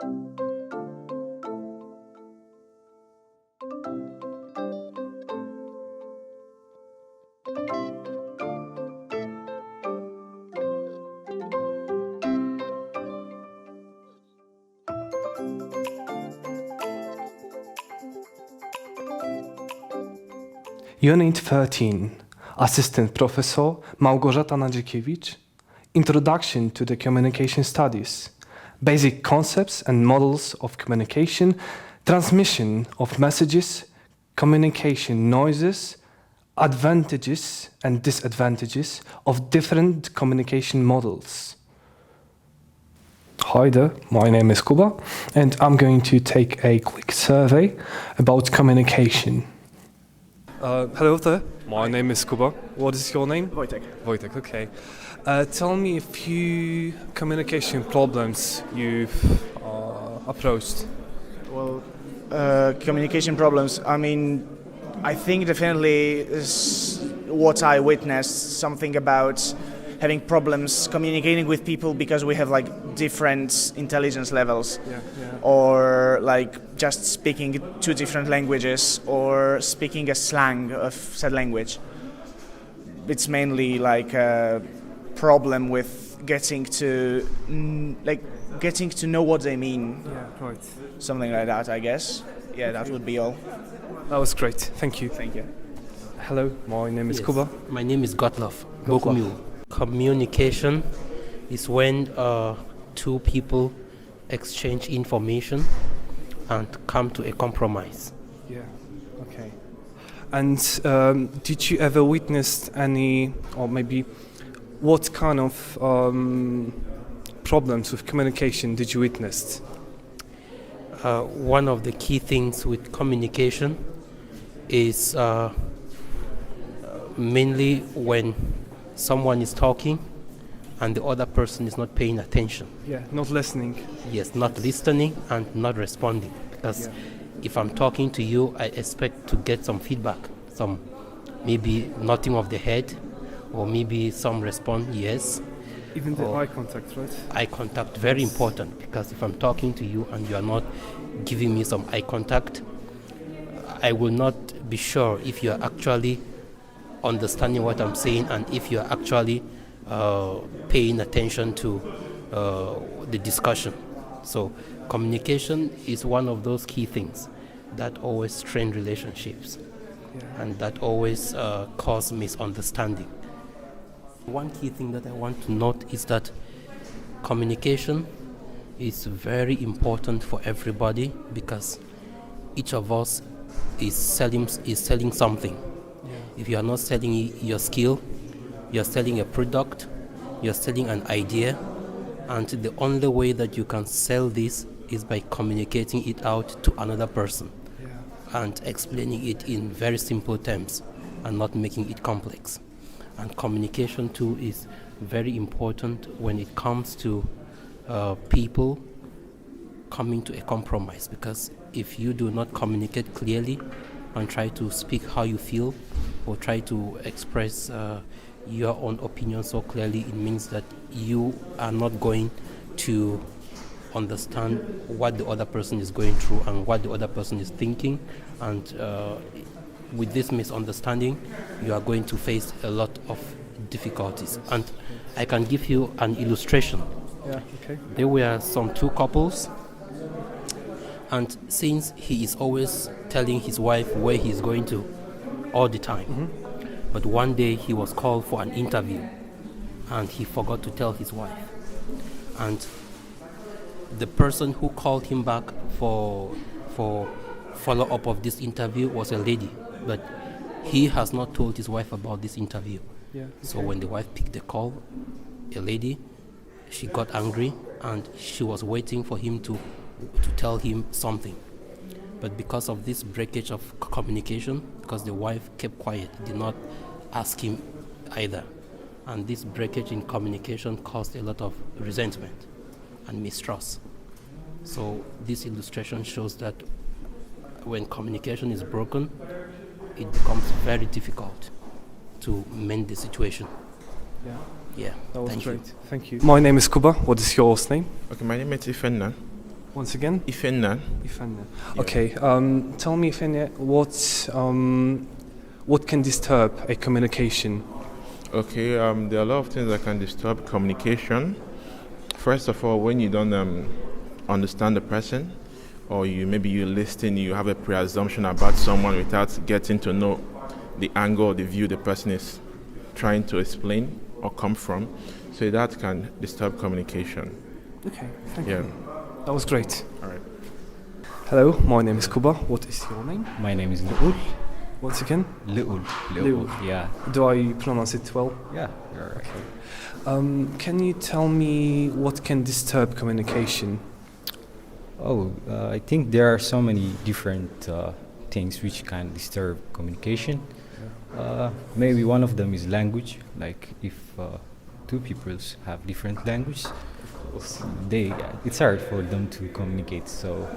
Unit 13, Assistant Professor Małgorzata Nadzikiewicz, Introduction to the Communication Studies, Basic Concepts and Models of Communication, Transmission of Messages, Communication Noises, Advantages and Disadvantages of Different Communication Models. Hi there, my name is Kuba, and I'm going to take a quick survey about communication. Hello there, my name is Kuba. What is your name? Wojtek. Wojtek, okay. Tell me a few communication problems you've approached. Well, communication problems, I think definitely is what I witnessed, something about having problems communicating with people because we have different intelligence levels. Or just speaking two different languages or speaking a slang of said language. It's mainly a problem with getting to know what they mean. Yeah, right. Something like that, I guess. Yeah, that would be all. That was great, thank you. Thank you. Hello, my name is Kuba. My name is Gottlof Bogumił. Communication is when two people exchange information and come to a compromise. Yeah, okay. And did you ever witness any, or maybe what kind of problems with communication did you witness? One of the key things with communication is mainly when someone is talking and the other person is not paying attention. Yeah, not listening. Yes, not listening and not responding. Because if I'm talking to you, I expect to get some feedback, some maybe nodding of the head, or maybe some response, yes. Even the eye contact, right? Eye contact, very important, because if I'm talking to you and you are not giving me some eye contact, I will not be sure if you are actually understanding what I'm saying and if you are actually paying attention to the discussion. So communication is one of those key things that always strain relationships and that always cause misunderstanding. One key thing that I want to note is that communication is very important for everybody because each of us is selling something. If you are not selling your skill, you're selling a product, you're selling an idea, and the only way that you can sell this is by communicating it out to another person and explaining it in very simple terms and not making it complex. And communication too is very important when it comes to people coming to a compromise, because if you do not communicate clearly and try to speak how you feel or try to express your own opinion so clearly, it means that you are not going to understand what the other person is going through and what the other person is thinking, and with this misunderstanding you are going to face a lot of difficulties. And I can give you an illustration. There were some two couples, and since he is always telling his wife where he is going to all the time, but one day he was called for an interview and he forgot to tell his wife, and the person who called him back for follow-up of this interview was a lady, but he has not told his wife about this interview. So when the wife picked the call, a lady, she got angry and she was waiting for him to tell him something. But because of this breakage of communication, because the wife kept quiet, did not ask him either, and this breakage in communication caused a lot of resentment and mistrust. So this illustration shows that when communication is broken, it becomes very difficult to mend the situation. That was Thank great. you. Thank you. My name is Kuba. What is yours name? Okay, my name is Ifenna. Once again? Ifenna. Ifenna. Yeah. Okay, tell me, Ifenna, what can disturb a communication? Okay, there are a lot of things that can disturb communication. First of all, when you don't understand the person, or you listen, you have a pre-assumption about someone without getting to know the angle or the view the person is trying to explain or come from. So that can disturb communication. Okay, thank Yeah. you. That was great. All right. Hello, my name is Kuba. What is your name? My name is Leul. Once again? Leul. Leul. Yeah. Do I pronounce it well? Yeah. You're right. Can you tell me what can disturb communication? Oh, I think there are so many different things which can disturb communication. Maybe one of them is language. Like if two peoples have different language, it's hard for them to communicate. So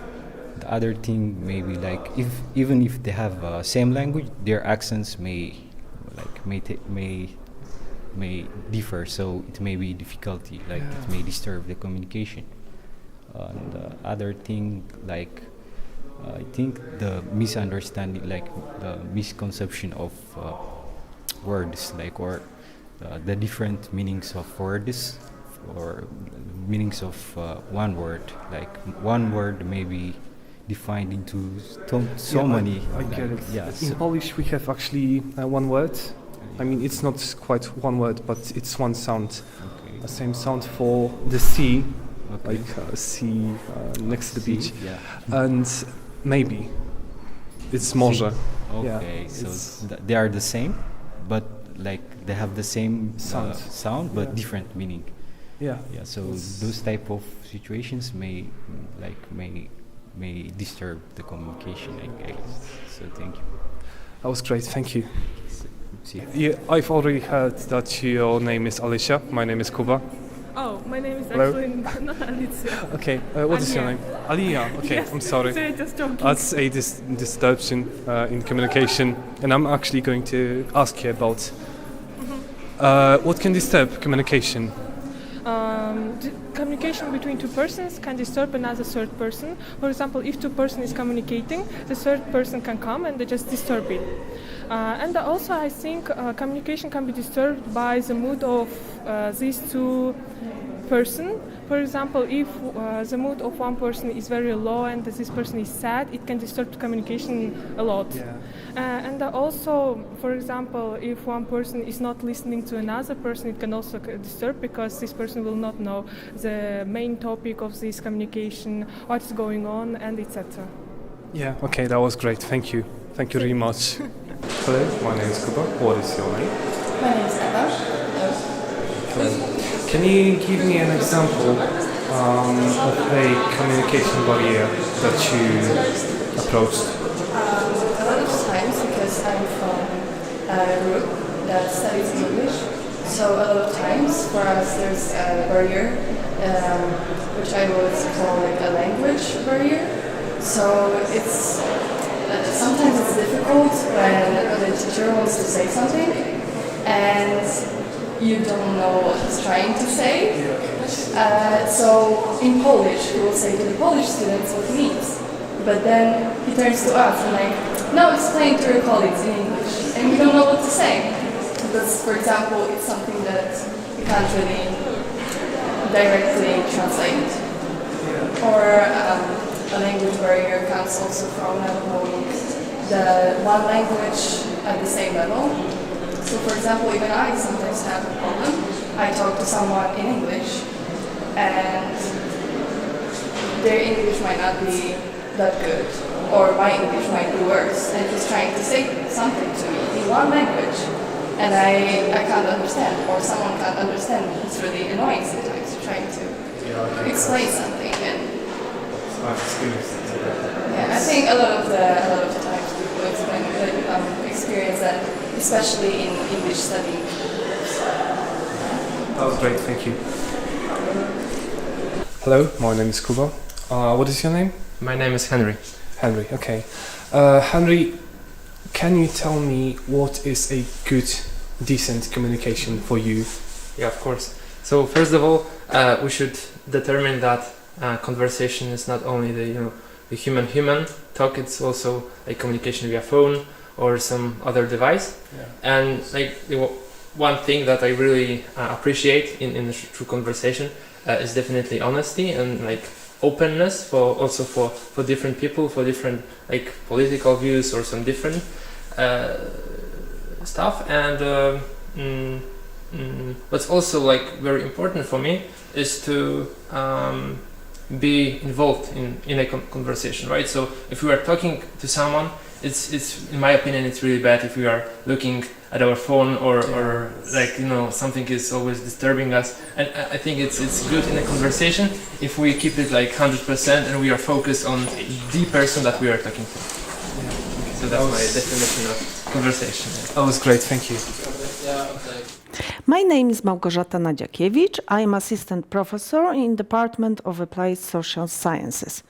the other thing maybe like even if they have same language, their accents may differ. So it may be difficulty. Like it may disturb the communication. And other thing like I think the misunderstanding, like the misconception of words, like or the different meanings of words or meanings of one word. Like one word may be defined into so many. I get it. Yeah. In Polish, we have actually one word. I mean, it's not quite one word, but it's one sound. Okay. The same sound for the sea, Okay. like sea next to the beach, Yeah. and maybe it's morze. Okay. Yeah, So it's- they are the same, but like they have the same sound but Yeah. different meaning. Yeah. Yeah. So It's- those type of situations may disturb the communication, I guess. So thank you. That was great. Thank you. See. Yeah, I've already heard that your name is Alicia. My name is Kuba. Oh, my name is Hello? actually not Alicia. Okay, what is your Alia. name? Alia. Okay, Yes, I'm sorry. So just joking. That's a distortion in communication, and I'm actually going to ask you about what can disturb communication. Communication between two persons can disturb another third person. For example, if two persons is communicating, the third person can come and they just disturb it. And also, I think communication can be disturbed by the mood of these two persons. For example, if the mood of one person is very low and this person is sad, it can disturb communication a lot. Yeah. And also, for example, if one person is not listening to another person, it can also disturb because this person will not know the main topic of this communication, what's going on, and etc. Yeah. Okay, that was great. Thank you. Thank you very much. Hello, my name is Kuba. What is your name? My name is Eva. Hello. Can you give me an example of a communication barrier that you approached? A lot of times, because I'm from a group that studies English, so a lot of times for us there's a barrier, which I would call like a language barrier. So it's sometimes it's difficult when the teacher wants to say something and you don't know what he's trying to say. So in Polish, he will say to the Polish students what he means. But then he turns to us and like, now explain to your colleagues in English. And we don't know what to say. Because, for example, it's something that you can't really directly translate. Or a language barrier comes also from not knowing the one language at the same level. So, for example, even I sometimes have a problem. I talk to someone in English, and their English might not be that good, or my English might be worse, and he's trying to say something to me in one language, and I can't understand, or someone can't understand me. It's really annoying sometimes trying to explain something. And yeah, I think a lot of the times people experience that, especially in English studying. That was great, thank you. Hello, my name is Kuba. What is your name? My name is Henry. Henry, okay. Henry, can you tell me what is a good, decent communication for you? Yeah, of course. So first of all, we should determine that conversation is not only the human talk, it's also like communication via phone or some other device. And like one thing that I really appreciate in the true conversation is definitely honesty and like openness for different people, for different like political views or some different stuff. And what's also like very important for me is to be involved in a conversation, right? So if we are talking to someone, it's in my opinion it's really bad if we are looking at our phone or like something is always disturbing us. And I think it's good in a conversation if we keep it like 100% and we are focused on the person that we are talking to. So that's my definition of conversation. That was great, thank you. My name is Małgorzata Nadziakiewicz. I am assistant professor in Department of Applied Social Sciences.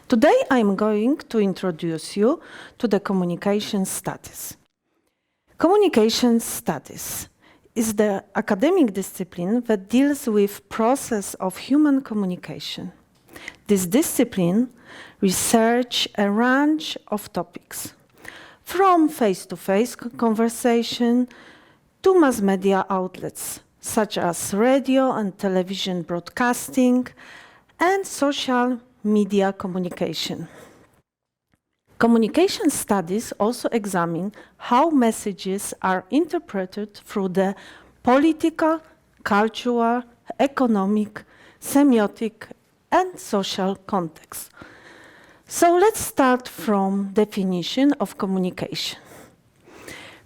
Today I am going to introduce you to the communication studies. Communication studies is the academic discipline that deals with process of human communication. This discipline researches a range of topics, from face-to-face conversation to mass media outlets, such as radio and television broadcasting and social media communication. Communication studies also examine how messages are interpreted through the political, cultural, economic, semiotic, and social context. So let's start from definition of communication.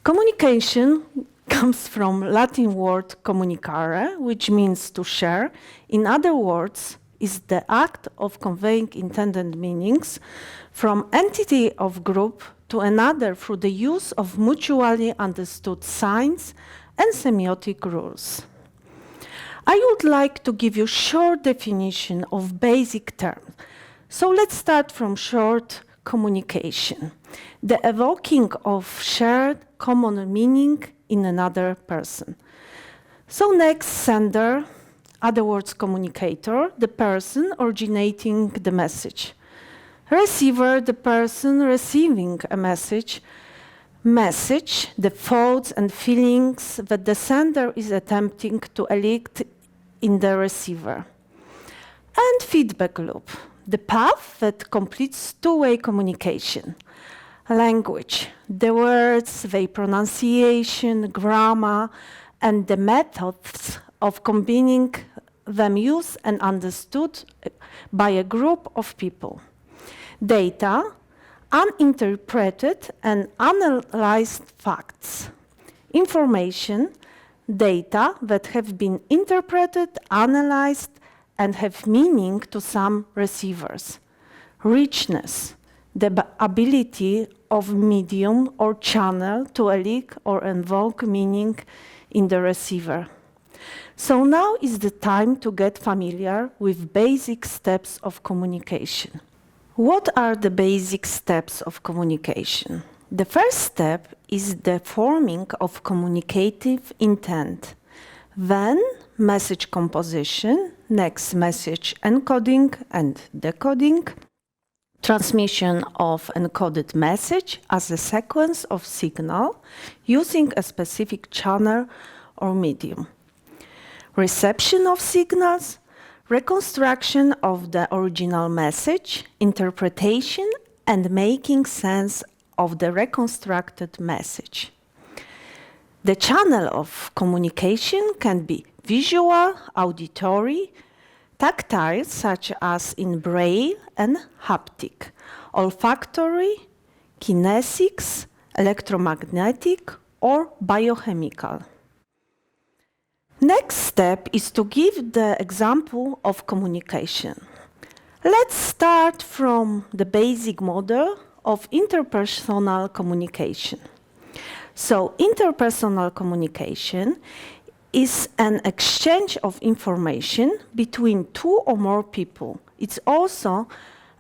Communication comes from Latin word communicare, which means to share. In other words, is the act of conveying intended meanings from entity of group to another through the use of mutually understood signs and semiotic rules. I would like to give you a short definition of basic terms. So let's start from short communication, the evoking of shared common meaning in another person. So next, sender, other words communicator, the person originating the message. Receiver, the person receiving a message. Message, the thoughts and feelings that the sender is attempting to elicit in the receiver. And feedback loop, the path that completes two-way communication. Language, the words, their pronunciation, grammar, and the methods of combining them used and understood by a group of people. Data, uninterpreted and analyzed facts. Information, data that have been interpreted, analyzed, and have meaning to some receivers. Richness, the ability of medium or channel to elicit or invoke meaning in the receiver. So now is the time to get familiar with basic steps of communication. What are the basic steps of communication? The first step is the forming of communicative intent. Then message composition, next message encoding and decoding, transmission of encoded message as a sequence of signal using a specific channel or medium. Reception of signals, reconstruction of the original message, interpretation, and making sense of the reconstructed message. The channel of communication can be visual, auditory, tactile, such as in braille, and haptic, olfactory, kinesics, electromagnetic, or biochemical. Next step is to give the example of communication. Let's start from the basic model of interpersonal communication. So, interpersonal communication is an exchange of information between two or more people. It's also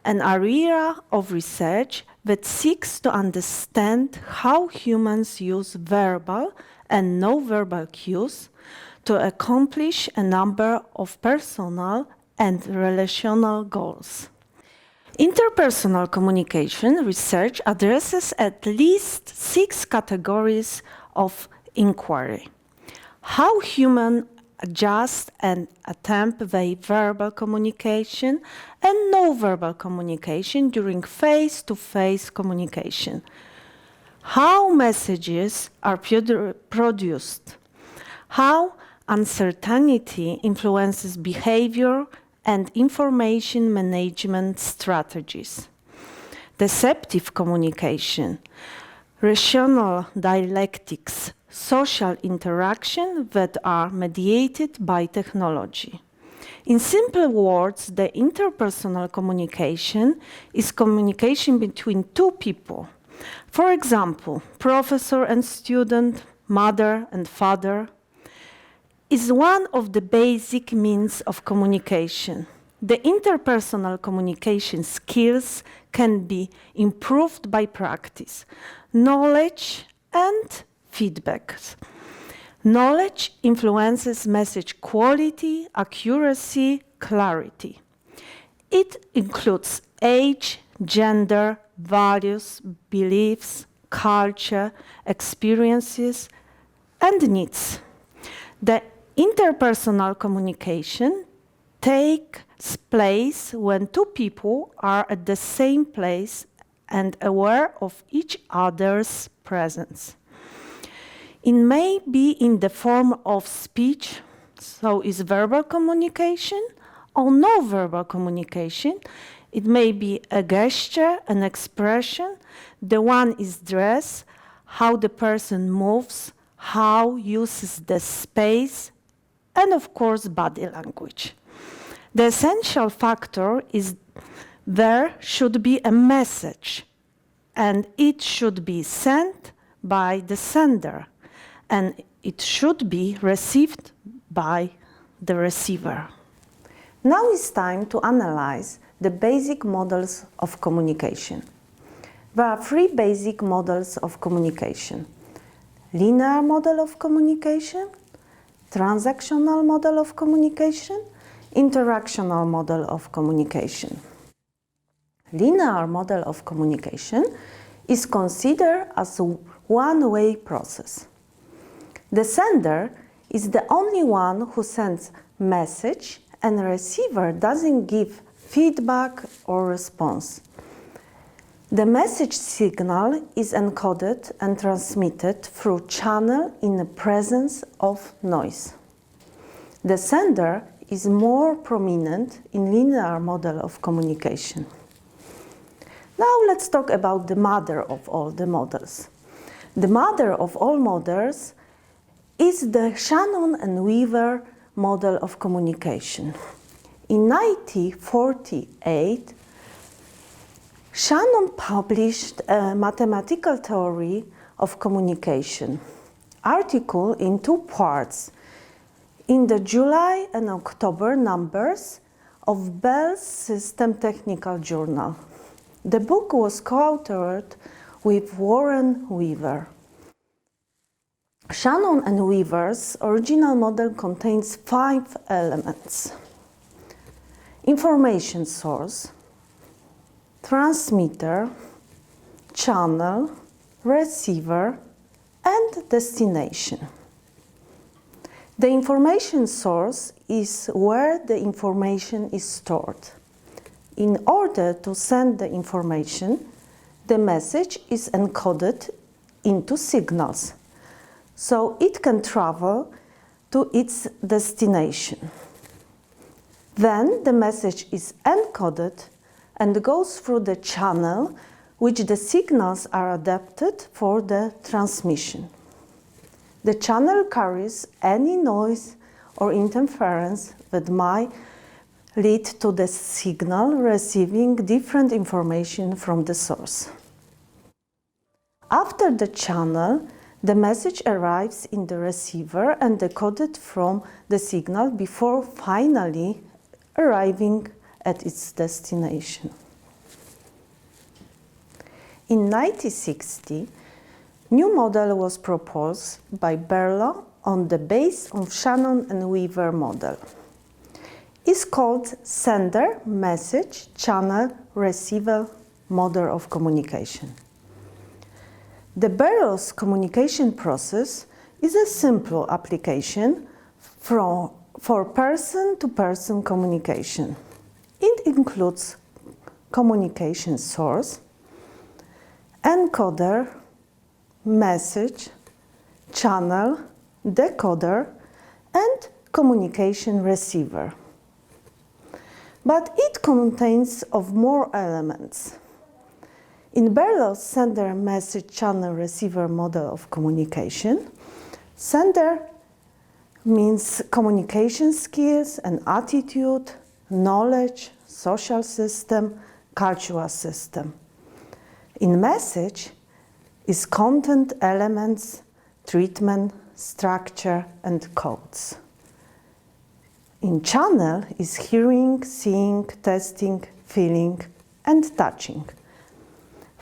an area of research that seeks to understand how humans use verbal and non-verbal cues to accomplish a number of personal and relational goals. Interpersonal communication research addresses at least 6 categories of inquiry. How humans adjust and attempt their verbal communication and non-verbal communication during face-to-face communication. How messages are produced. How uncertainty influences behavior and information management strategies. Deceptive communication, rational dialectics, social interaction that are mediated by technology. In simple words, the interpersonal communication is communication between two people. For example, professor and student, mother and father, is one of the basic means of communication. The interpersonal communication skills can be improved by practice, knowledge, and feedback. Knowledge influences message quality, accuracy, clarity. It includes age, gender, values, beliefs, culture, experiences, and needs. The interpersonal communication takes place when two people are at the same place and aware of each other's presence. It may be in the form of speech, so is verbal communication, or non-verbal communication. It may be a gesture, an expression. The one is dress, how the person moves, how uses the space, and of course body language. The essential factor is there should be a message, and it should be sent by the sender, and it should be received by the receiver. Now it's time to analyze the basic models of communication. There are 3 basic models of communication: linear model of communication, transactional model of communication, interactional model of communication. Linear model of communication is considered as a one-way process. The sender is the only one who sends message, and the receiver doesn't give feedback or response. The message signal is encoded and transmitted through channel in the presence of noise. The sender is more prominent in linear model of communication. Now let's talk about the mother of all the models. The mother of all models is the Shannon and Weaver model of communication. In 1948, Shannon published a mathematical theory of communication, article in 2 parts, in the July and October numbers of Bell's System Technical Journal. The book was co-authored with Warren Weaver. Shannon and Weaver's original model contains 5 elements: information source, transmitter, channel, receiver, and destination. The information source is where the information is stored. In order to send the information, the message is encoded into signals, so it can travel to its destination. Then the message is encoded and goes through the channel, which the signals are adapted for the transmission. The channel carries any noise or interference that might lead to the signal receiving different information from the source. After the channel, the message arrives in the receiver and decoded from the signal before finally arriving at its destination. In 1960, new model was proposed by Berlo on the base of Shannon and Weaver model. is called sender, message, channel, receiver model of communication. The Barrow's communication process is a simple application for person-to-person communication. It includes communication source, encoder, message, channel, decoder, and communication receiver. But it contains of more elements. In Barlow's sender, message, channel, receiver model of communication, sender means communication skills and attitude, knowledge, social system, cultural system. In message is content, elements, treatment, structure, and codes. In channel is hearing, seeing, tasting, feeling, and touching.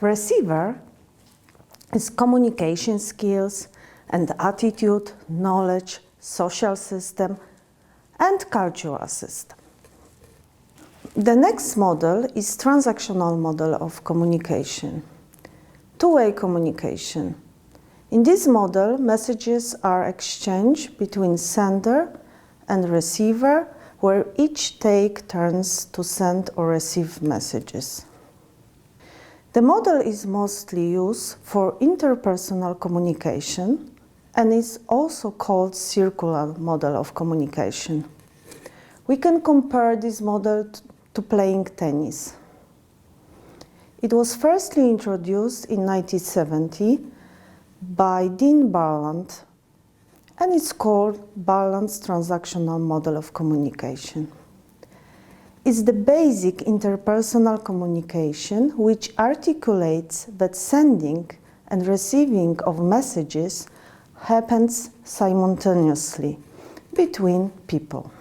Receiver is communication skills and attitude, knowledge, social system, and cultural system. The next model is transactional model of communication. Two-way communication. In this model, messages are exchanged between sender and receiver, where each take turns to send or receive messages. The model is mostly used for interpersonal communication and is also called circular model of communication. We can compare this model to playing tennis. It was firstly introduced in 1970 by Dean Barland, and it's called Balanced Transactional Model of Communication. It's the basic interpersonal communication which articulates that sending and receiving of messages happens simultaneously between people.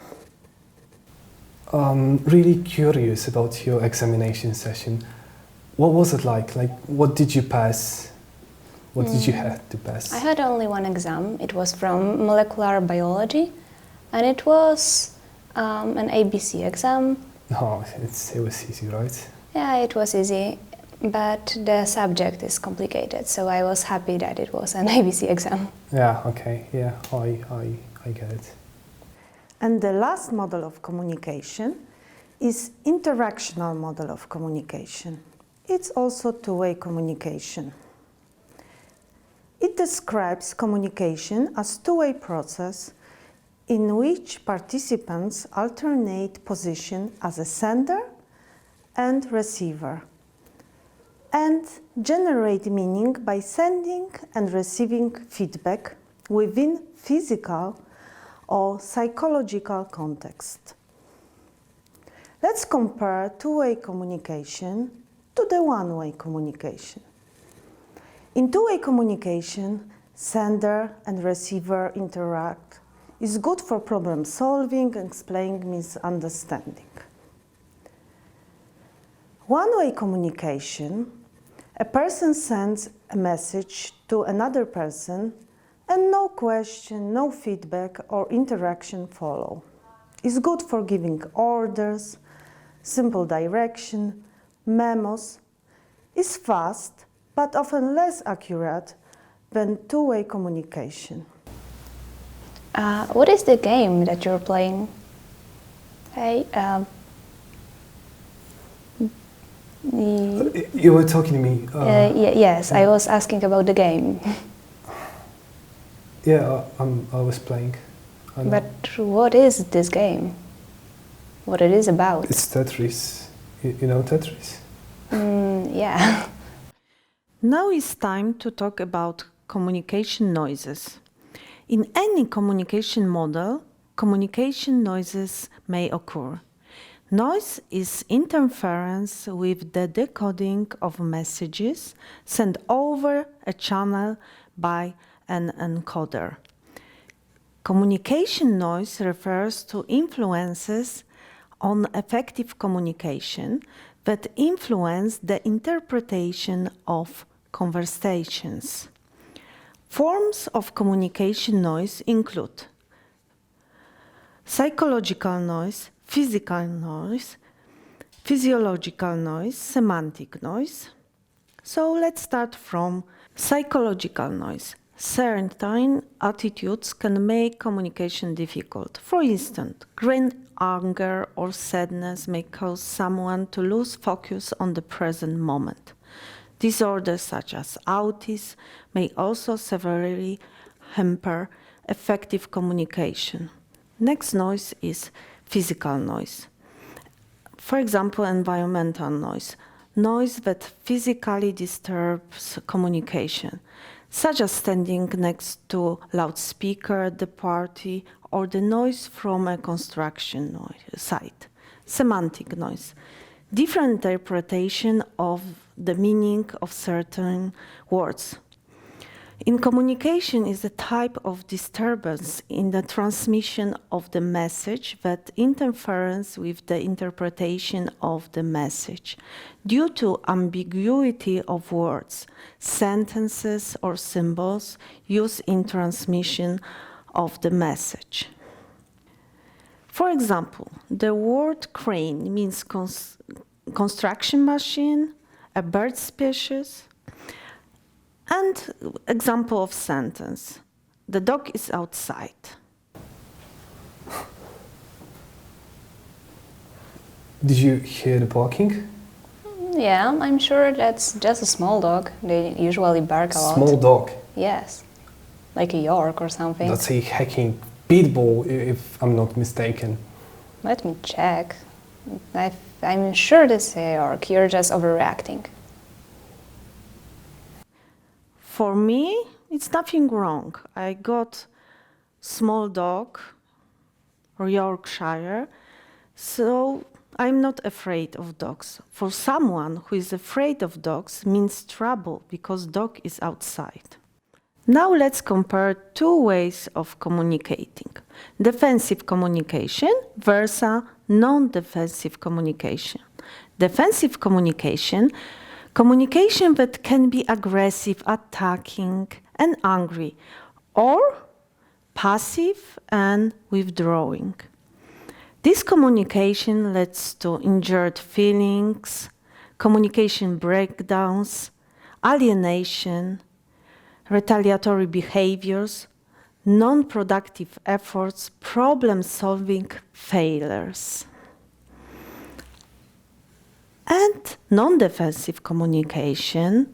I'm really curious about your examination session. What was it like? What did you pass? What did you have to pass? I had only one exam. It was from molecular biology, and it was an ABC exam. Oh, it was easy, right? Yeah, it was easy, but the subject is complicated, so I was happy that it was an ABC exam. Yeah, okay, yeah, I get it. And the last model of communication is interactional model of communication. It's also two-way communication. It describes communication as two-way process in which participants alternate position as a sender and receiver and generate meaning by sending and receiving feedback within physical or psychological context. Let's compare two-way communication to the one-way communication. In two-way communication, sender and receiver interact. It's good for problem solving and explaining misunderstanding. One-way communication, a person sends a message to another person and no question, no feedback or interaction follow. It's good for giving orders, simple direction, memos. It's fast, but often less accurate than two-way communication. What is the game that you're playing? Hey, You were talking to me. yes, I was asking about the game. Yeah, I was playing. But what is this game? What it is about? It's Tetris. You know Tetris? Yeah. Now it's time to talk about communication noises. In any communication model, communication noises may occur. Noise is interference with the decoding of messages sent over a channel by an encoder. Communication noise refers to influences on effective communication that influence the interpretation of conversations. Forms of communication noise include psychological noise, physical noise, physiological noise, semantic noise. So let's start from psychological noise. Certain attitudes can make communication difficult. For instance, great anger or sadness may cause someone to lose focus on the present moment. Disorders such as autism may also severely hamper effective communication. Next noise is physical noise. For example, environmental noise. Noise that physically disturbs communication, such as standing next to a loudspeaker at the party or the noise from a construction site. Semantic noise. Different interpretation of the meaning of certain words. In communication is a type of disturbance in the transmission of the message that interferes with the interpretation of the message due to ambiguity of words, sentences, or symbols used in transmission of the message. For example, the word crane means construction machine, a bird species. And example of sentence, the dog is outside. Did you hear the barking? Yeah, I'm sure that's just a small dog. They usually bark a lot. Small dog? Yes, like a York or something. That's a hacking pit bull, if I'm not mistaken. Let me check. I'm sure this is a York. You're just overreacting. For me, it's nothing wrong. I got small dog, or Yorkshire, so I'm not afraid of dogs. For someone who is afraid of dogs means trouble because dog is outside. Now let's compare two ways of communicating. Defensive communication versus non-defensive communication. Defensive communication that can be aggressive, attacking, and angry, or passive and withdrawing. This communication leads to injured feelings, communication breakdowns, alienation, retaliatory behaviors, non-productive efforts, problem-solving failures. And non-defensive communication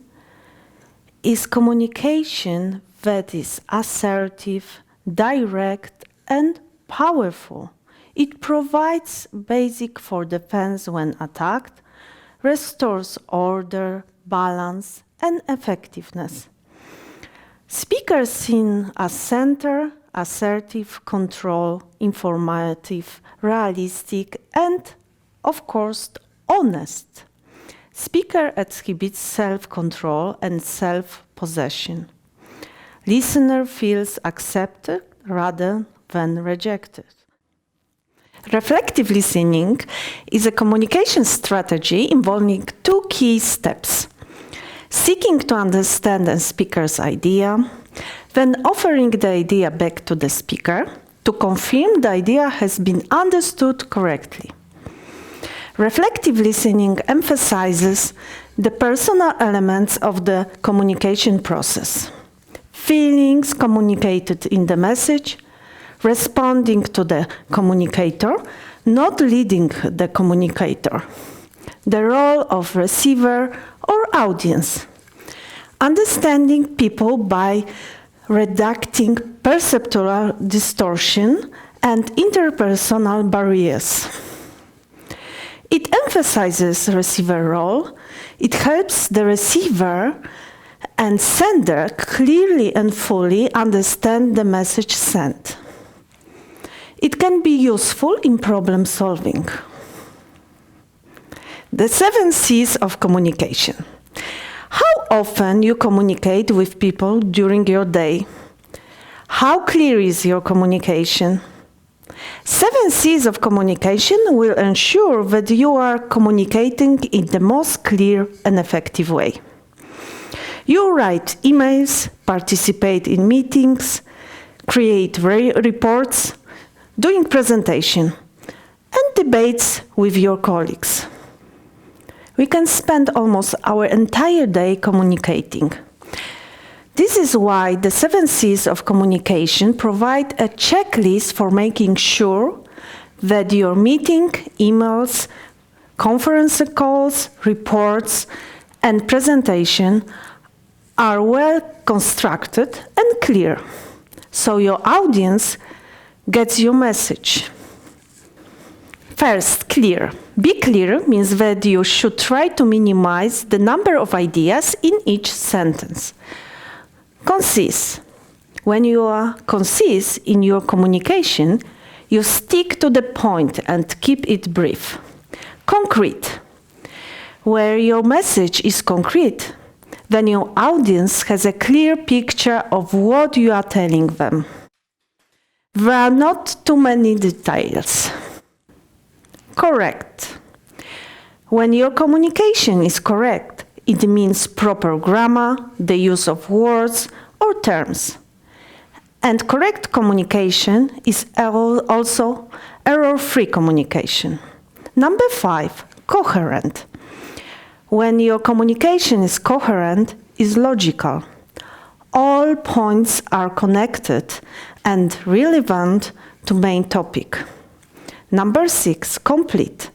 is communication that is assertive, direct, and powerful. It provides basic for defense when attacked, restores order, balance, and effectiveness. Speakers seen as center, assertive, control, informative, realistic, and, of course, honest. Speaker exhibits self-control and self-possession. Listener feels accepted rather than rejected. Reflective listening is a communication strategy involving two key steps: seeking to understand the speaker's idea, then offering the idea back to the speaker to confirm the idea has been understood correctly. Reflective listening emphasizes the personal elements of the communication process. Feelings communicated in the message, responding to the communicator, not leading the communicator. The role of receiver or audience. Understanding people by reducing perceptual distortion and interpersonal barriers. It emphasizes receiver role. It helps the receiver and sender clearly and fully understand the message sent. It can be useful in problem solving. The 7 C's of communication. How often you communicate with people during your day? How clear is your communication? 7 C's of communication will ensure that you are communicating in the most clear and effective way. You write emails, participate in meetings, create reports, doing presentation, and debates with your colleagues. We can spend almost our entire day communicating. This is why the 7 C's of communication provide a checklist for making sure that your meeting, emails, conference calls, reports, and presentation are well constructed and clear, so your audience gets your message. First, clear. Be clear means that you should try to minimize the number of ideas in each sentence. Concise. When you are concise in your communication, you stick to the point and keep it brief. Concrete. Where your message is concrete, then your audience has a clear picture of what you are telling them. There are not too many details. Correct. When your communication is correct, it means proper grammar, the use of words or terms. And correct communication is also error-free communication. Number 5, coherent. When your communication is coherent, is logical. All points are connected and relevant to main topic. Number 6, complete.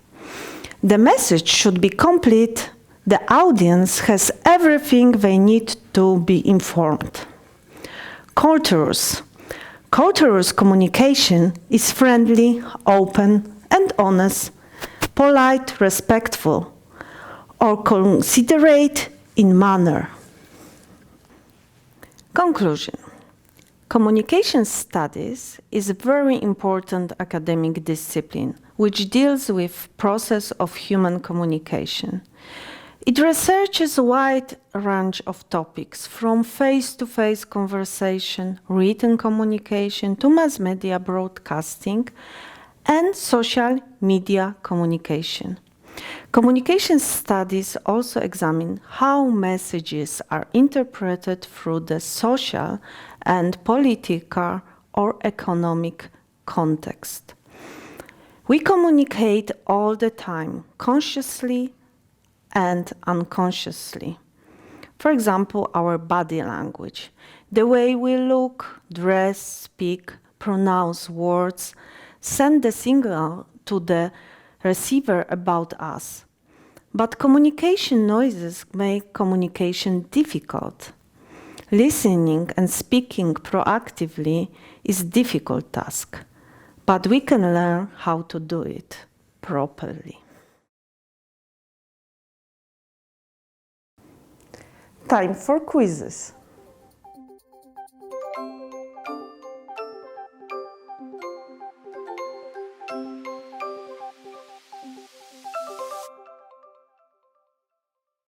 The message should be complete. The audience has everything they need to be informed. Cultures. Cultures communication is friendly, open, and honest, polite, respectful, or considerate in manner. Conclusion. Communication studies is a very important academic discipline which deals with process of human communication. It researches a wide range of topics, from face-to-face conversation, written communication, to mass media broadcasting, and social media communication. Communication studies also examine how messages are interpreted through the social and political or economic context. We communicate all the time, consciously and unconsciously. For example, our body language, the way we look, dress, speak, pronounce words, send the signal to the receiver about us. But communication noises make communication difficult. Listening and speaking proactively is a difficult task, but we can learn how to do it properly. Time for quizzes.